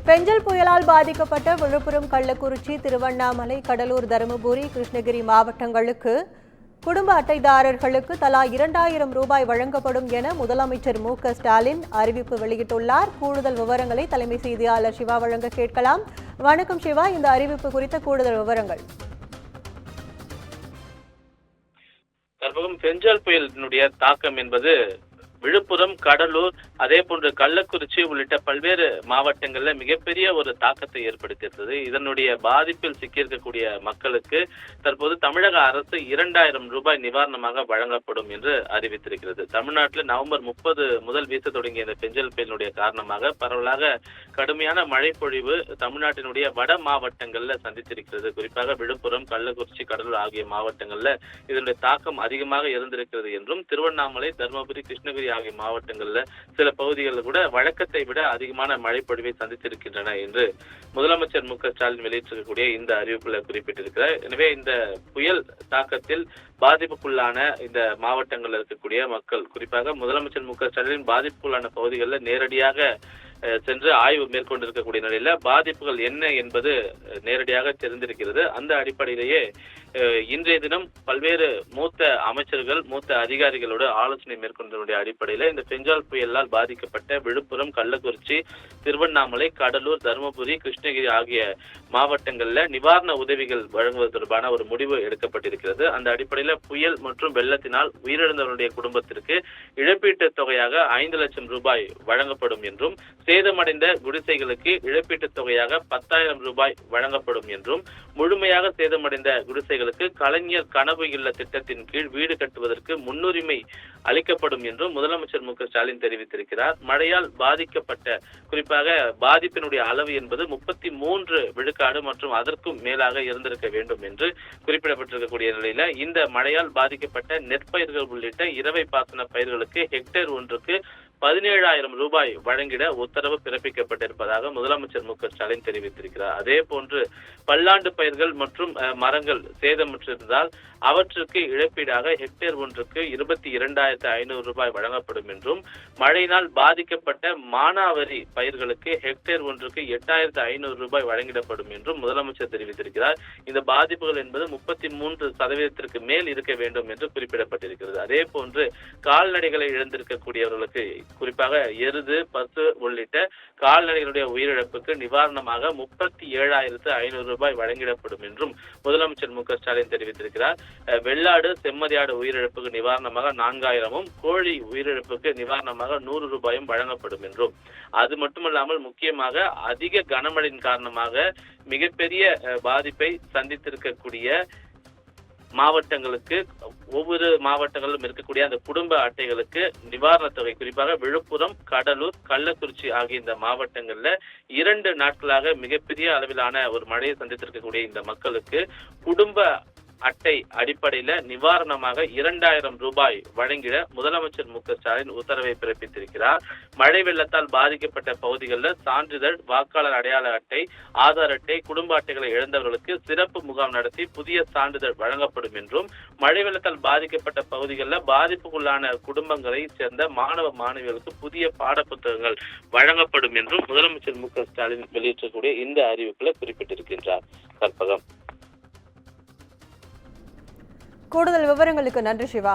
பெஞ்சல் புயலால் பாதிக்கப்பட்ட விழுப்புரம், கள்ளக்குறிச்சி, திருவண்ணாமலை, கடலூர், தருமபுரி, கிருஷ்ணகிரி மாவட்டங்களுக்கு குடும்ப அட்டைதாரர்களுக்கு தலா 2000 ரூபாய் வழங்கப்படும் என முதலமைச்சர் மு.க.ஸ்டாலின் அறிவிப்பு வெளியிட்டுள்ளார். கூடுதல் விவரங்களை தலைமை செய்தியாளர் சிவா வழங்க கேட்கலாம். வணக்கம் சிவா, இந்த அறிவிப்பு குறித்த கூடுதல் விவரங்கள். பெஞ்சல் புயலினுடைய தாக்கம் என்பது விழுப்புரம், கடலூர், அதே போன்று கள்ளக்குறிச்சி உள்ளிட்ட பல்வேறு மாவட்டங்கள்ல மிகப்பெரிய ஒரு தாக்கத்தை ஏற்படுத்தியிருந்தது. இதனுடைய பாதிப்பில் சிக்கியிருக்கக்கூடிய மக்களுக்கு தற்போது தமிழக அரசு 2000 ரூபாய் நிவாரணமாக வழங்கப்படும் என்று அறிவித்திருக்கிறது. தமிழ்நாட்டில் நவம்பர் 30 முதல் வீச தொடங்கிய இந்த பெஞ்சல் புயலினுடைய காரணமாக பரவலாக கடுமையான மழை பொழிவு தமிழ்நாட்டினுடைய வட மாவட்டங்கள்ல சந்தித்திருக்கிறது. குறிப்பாக விழுப்புரம், கள்ளக்குறிச்சி, கடலூர் ஆகிய மாவட்டங்கள்ல இதனுடைய தாக்கம் அதிகமாக இருந்திருக்கிறது என்றும், திருவண்ணாமலை, தருமபுரி, கிருஷ்ணகிரி ஆகிய மாவட்டங்கள்ல சில பகுதிகளில் கூட வழக்கத்தை விட அதிகமான மழை பொழிவை சந்தித்திருக்கின்றன என்று முதலமைச்சர் மு.க.ஸ்டாலின் வெளியிட்டிருக்கக்கூடிய இந்த அறிவிப்புல குறிப்பிட்டிருக்கிறார். எனவே இந்த புயல் தாக்கத்தில் பாதிப்புக்குள்ளான இந்த மாவட்டங்களில் இருக்கக்கூடிய மக்கள், குறிப்பாக முதலமைச்சர் மு.க.ஸ்டாலின் பாதிப்புக்குள்ளான பகுதிகளில் நேரடியாக சென்று ஆய்வு மேற்கொண்டிருக்கக்கூடிய நிலையில பாதிப்புகள் என்ன என்பது நேரடியாக தெரிந்திருக்கிறது. அந்த அடிப்படையிலேயே இன்றைய தினம் பல்வேறு மூத்த அமைச்சர்கள், மூத்த அதிகாரிகளோடு ஆலோசனை மேற்கொண்டதனுடைய அடிப்படையில இந்த பெஞ்சால் புயலால் பாதிக்கப்பட்ட விழுப்புரம், கள்ளக்குறிச்சி, திருவண்ணாமலை, கடலூர், தருமபுரி, கிருஷ்ணகிரி ஆகிய மாவட்டங்கள்ல நிவாரண உதவிகள் வழங்குவது தொடர்பான ஒரு முடிவு எடுக்கப்பட்டிருக்கிறது. அந்த அடிப்படையில புயல் மற்றும் வெள்ளத்தினால் உயிரிழந்தவருடைய குடும்பத்திற்கு இழப்பீட்டுத் தொகையாக 5 லட்சம் ரூபாய் வழங்கப்படும் என்றும், சேதமடைந்த குடிசைகளுக்கு இழப்பீட்டுத் தொகையாக 10,000 ரூபாய் வழங்கப்படும் என்றும், முழுமையாக சேதமடைந்த குடிசைகளுக்கு கலைஞர் கனவு இல்ல திட்டத்தின் கீழ் வீடு கட்டுவதற்கு முன்னுரிமை அளிக்கப்படும் என்றும் முதலமைச்சர் மு.க.ஸ்டாலின் தெரிவித்திருக்கிறார். மழையால் பாதிக்கப்பட்ட, குறிப்பாக பாதிப்பினுடைய அளவு என்பது 33 விழுக்காடு மற்றும் அதற்கும் மேலாக இருந்திருக்க வேண்டும் என்று குறிப்பிடப்பட்டிருக்கக்கூடிய நிலையில இந்த மழையால் பாதிக்கப்பட்ட நெற்பயிர்கள் உள்ளிட்ட இரவை பாசன பயிர்களுக்கு ஹெக்டேர் ஒன்றுக்கு 17,000 ரூபாய் வழங்கிட உத்தரவு பிறப்பிக்கப்பட்டிருப்பதாக முதலமைச்சர் மு.க.ஸ்டாலின் தெரிவித்திருக்கிறார். அதே போன்று பல்லாண்டு பயிர்கள் மற்றும் மரங்கள் சேதமுற்றிருந்தால் அவற்றுக்கு இழப்பீடாக ஹெக்டேர் ஒன்றுக்கு 22,500 ரூபாய் வழங்கப்படும் என்றும், மழையினால் பாதிக்கப்பட்ட மானாவரி பயிர்களுக்கு ஹெக்டேர் ஒன்றுக்கு 8,500 ரூபாய் வழங்கிடப்படும் என்றும் முதலமைச்சர் தெரிவித்திருக்கிறார். இந்த பாதிப்புகள் என்பது 33% மேல் இருக்க வேண்டும் என்று குறிப்பிடப்பட்டிருக்கிறது. அதே போன்று கால்நடைகளை இழந்திருக்கக்கூடியவர்களுக்கு, குறிப்பாக எருது, பசு உள்ளிட்ட கால்நடைகளுடைய உயிரிழப்புக்கு நிவாரணமாக 37,500 ரூபாய் வழங்கிடப்படும் என்றும் முதலமைச்சர் மு.க.ஸ்டாலின் தெரிவித்திருக்கிறார். வெள்ளாடு, செம்மறியாடு உயிரிழப்புக்கு நிவாரணமாக 4,000-ம், கோழி உயிரிழப்புக்கு நிவாரணமாக 100 ரூபாயும் வழங்கப்படும் என்றும், அது மட்டுமல்லாமல் முக்கியமாக அதிக கனமழையின் காரணமாக மிகப்பெரிய பாதிப்பை சந்தித்திருக்கக்கூடிய மாவட்டங்களுக்கு, ஒவ்வொரு மாவட்டங்களிலும் இருக்கக்கூடிய அந்த குடும்ப அட்டைகளுக்கு நிவாரணத் தொகை, குறிப்பாக விழுப்புரம், கடலூர், கள்ளக்குறிச்சி ஆகிய இந்த மாவட்டங்கள்ல 2 நாட்களாக மிகப்பெரிய அளவிலான ஒரு மழையை சந்தித்திருக்கக்கூடிய இந்த மக்களுக்கு குடும்ப அட்டை அடிப்படையில நிவாரணமாக 2,000 ரூபாய் வழங்கிட முதலமைச்சர் மு.க.ஸ்டாலின் உத்தரவை பிறப்பித்திருக்கிறார். மழை வெள்ளத்தால் பாதிக்கப்பட்ட பகுதிகளில் சான்றிதழ், வாக்காளர் அடையாள அட்டை, ஆதார் அட்டை, குடும்ப அட்டைகளை இழந்தவர்களுக்கு சிறப்பு முகாம் நடத்தி புதிய சான்றிதழ் வழங்கப்படும் என்றும், மழை வெள்ளத்தால் பாதிக்கப்பட்ட பகுதிகளில் பாதிப்புக்குள்ளான குடும்பங்களை சேர்ந்த மாணவ மாணவிகளுக்கு புதிய பாட புத்தகங்கள் வழங்கப்படும் என்றும் முதலமைச்சர் மு.க.ஸ்டாலின் வெளியிட்டக்கூடிய இந்த அறிவிப்புல குறிப்பிட்டிருக்கின்றார். கற்பகம். கூடுதல் விவரங்களுக்கு நன்றி சிவா.